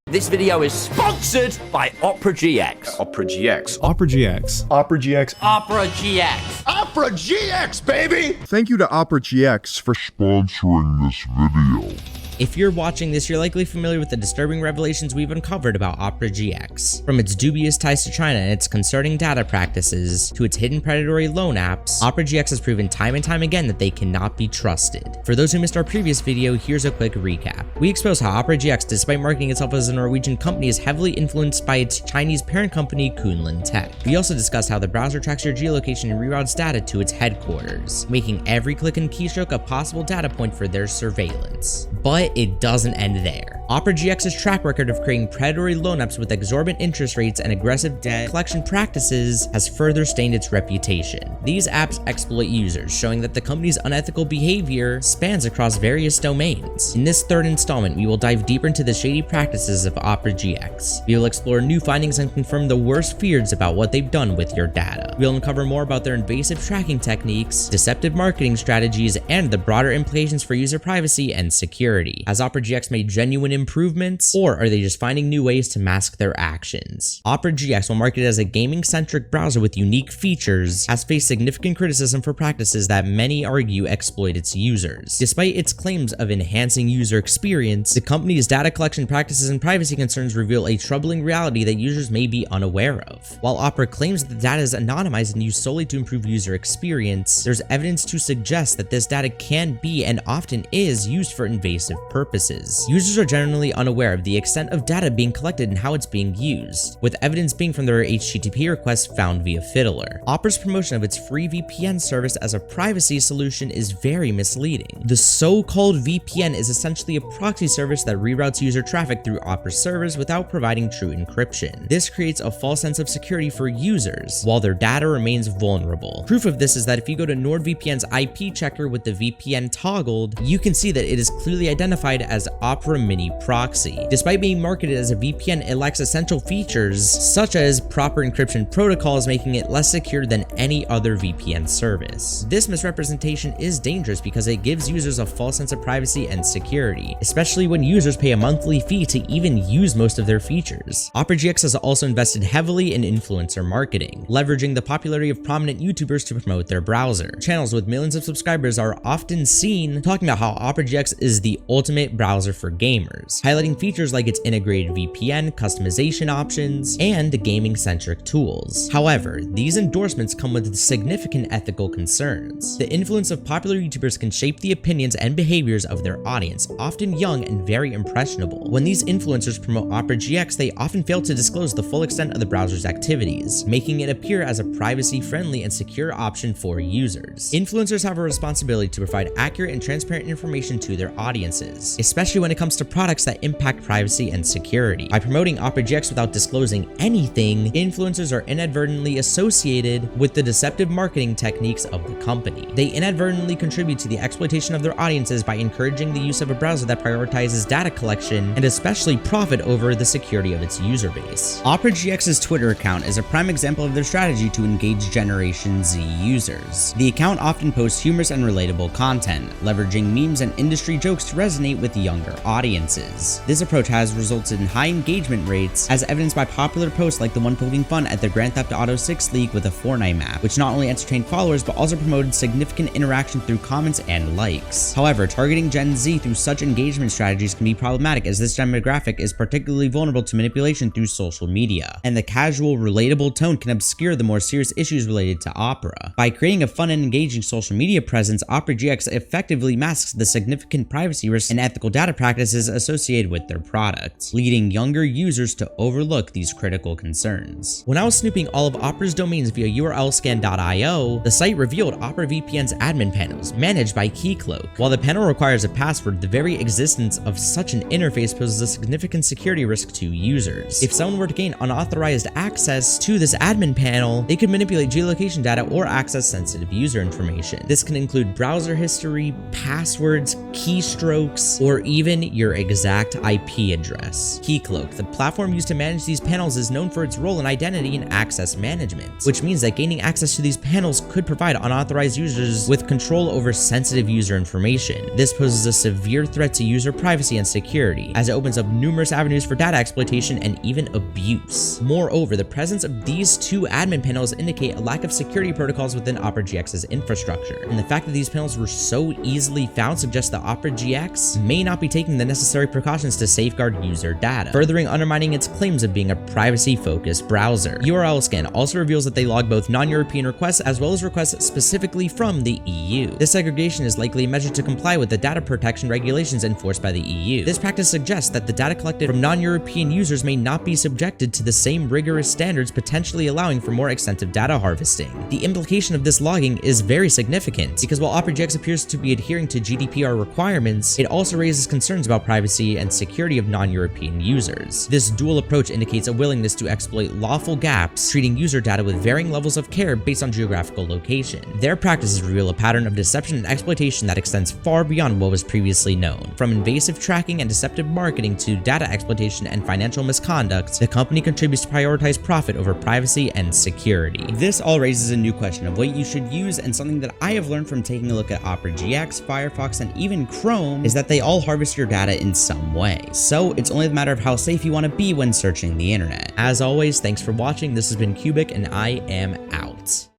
This video is sponsored by Opera GX. Opera GX. Opera GX. Opera GX. Opera GX. Opera GX, baby! Thank you to Opera GX for sponsoring this video. If you're watching this, you're likely familiar with the disturbing revelations we've uncovered about Opera GX. From its dubious ties to China and its concerning data practices, to its hidden predatory loan apps, Opera GX has proven time and time again that they cannot be trusted. For those who missed our previous video, here's a quick recap. We expose how Opera GX, despite marketing itself as a Norwegian company, is heavily influenced by its Chinese parent company, Kunlun Tech. We also discuss how the browser tracks your geolocation and reroutes data to its headquarters, making every click and keystroke a possible data point for their surveillance. But it doesn't end there. Opera GX's track record of creating predatory loan apps with exorbitant interest rates and aggressive debt collection practices has further stained its reputation. These apps exploit users, showing that the company's unethical behavior spans across various domains. In this third installment, we will dive deeper into the shady practices of Opera GX. We will explore new findings and confirm the worst fears about what they've done with your data. We'll uncover more about their invasive tracking techniques, deceptive marketing strategies, and the broader implications for user privacy and security. Has Opera GX made genuine improvements, or are they just finding new ways to mask their actions? Opera GX, while marketed as a gaming-centric browser with unique features, has faced significant criticism for practices that many argue exploit its users. Despite its claims of enhancing user experience, the company's data collection practices and privacy concerns reveal a troubling reality that users may be unaware of. While Opera claims that the data is anonymized and used solely to improve user experience, there's evidence to suggest that this data can be and often is used for invasive purposes. Users are generally unaware of the extent of data being collected and how it's being used, with evidence being from their HTTP requests found via Fiddler. Opera's promotion of its free VPN service as a privacy solution is very misleading. The so-called VPN is essentially a proxy service that reroutes user traffic through Opera servers without providing true encryption. This creates a false sense of security for users, while their data remains vulnerable. Proof of this is that if you go to NordVPN's IP checker with the VPN toggled, you can see that it is clearly identified as Opera Mini Proxy. Despite being marketed as a VPN, it lacks essential features such as proper encryption protocols, making it less secure than any other VPN service. This misrepresentation is dangerous because it gives users a false sense of privacy and security, especially when users pay a monthly fee to even use most of their features. Opera GX has also invested heavily in influencer marketing, leveraging the popularity of prominent YouTubers to promote their browser. Channels with millions of subscribers are often seen talking about how Opera GX is the ultimate browser for gamers, highlighting features like its integrated VPN, customization options, and gaming-centric tools. However, these endorsements come with significant ethical concerns. The influence of popular YouTubers can shape the opinions and behaviors of their audience, often young and very impressionable. When these influencers promote Opera GX, they often fail to disclose the full extent of the browser's activities, making it appear as a privacy-friendly and secure option for users. Influencers have a responsibility to provide accurate and transparent information to their audiences, especially when it comes to products that impact privacy and security. By promoting Opera GX without disclosing anything, influencers are inadvertently associated with the deceptive marketing techniques of the company. They inadvertently contribute to the exploitation of their audiences by encouraging the use of a browser that prioritizes data collection and especially profit over the security of its user base. Opera GX's Twitter account is a prime example of their strategy to engage Generation Z users. The account often posts humorous and relatable content, leveraging memes and industry jokes to resonate with younger audiences. This approach has resulted in high engagement rates, as evidenced by popular posts like the one poking fun at the Grand Theft Auto 6 leak with a Fortnite map, which not only entertained followers but also promoted significant interaction through comments and likes. However, targeting Gen Z through such engagement strategies can be problematic, as this demographic is particularly vulnerable to manipulation through social media, and the casual, relatable tone can obscure the more serious issues related to Opera. By creating a fun and engaging social media presence, Opera GX effectively masks the significant privacy risks and ethical data practices associated with their products, leading younger users to overlook these critical concerns. When I was snooping all of Opera's domains via urlscan.io, the site revealed Opera VPN's admin panels, managed by Keycloak. While the panel requires a password, the very existence of such an interface poses a significant security risk to users. If someone were to gain unauthorized access to this admin panel, they could manipulate geolocation data or access sensitive user information. This can include browser history, passwords, keystrokes, or even your exact exact IP address. Keycloak, the platform used to manage these panels, is known for its role in identity and access management, which means that gaining access to these panels could provide unauthorized users with control over sensitive user information. This poses a severe threat to user privacy and security, as it opens up numerous avenues for data exploitation and even abuse. Moreover, the presence of these two admin panels indicate a lack of security protocols within Opera GX's infrastructure, and the fact that these panels were so easily found suggests that Opera GX may not be taking the necessary precautions to safeguard user data, furthering undermining its claims of being a privacy-focused browser. URL Scan also reveals that they log both non-European requests as well as requests specifically from the EU. This segregation is likely a measure to comply with the data protection regulations enforced by the EU. This practice suggests that the data collected from non-European users may not be subjected to the same rigorous standards, potentially allowing for more extensive data harvesting. The implication of this logging is very significant, because while Opera GX appears to be adhering to GDPR requirements, it also raises concerns about privacy and security of non-European users. This dual approach indicates a willingness to exploit lawful gaps, treating user data with varying levels of care based on geographical location. Their practices reveal a pattern of deception and exploitation that extends far beyond what was previously known. From invasive tracking and deceptive marketing to data exploitation and financial misconduct, the company contributes to prioritize profit over privacy and security. This all raises a new question of what you should use, and something that I have learned from taking a look at Opera GX, Firefox, and even Chrome is that they all harvest your data in some way. So it's only a matter of how safe you want to be when searching the internet. As always, thanks for watching. This has been Cubic, and I am out.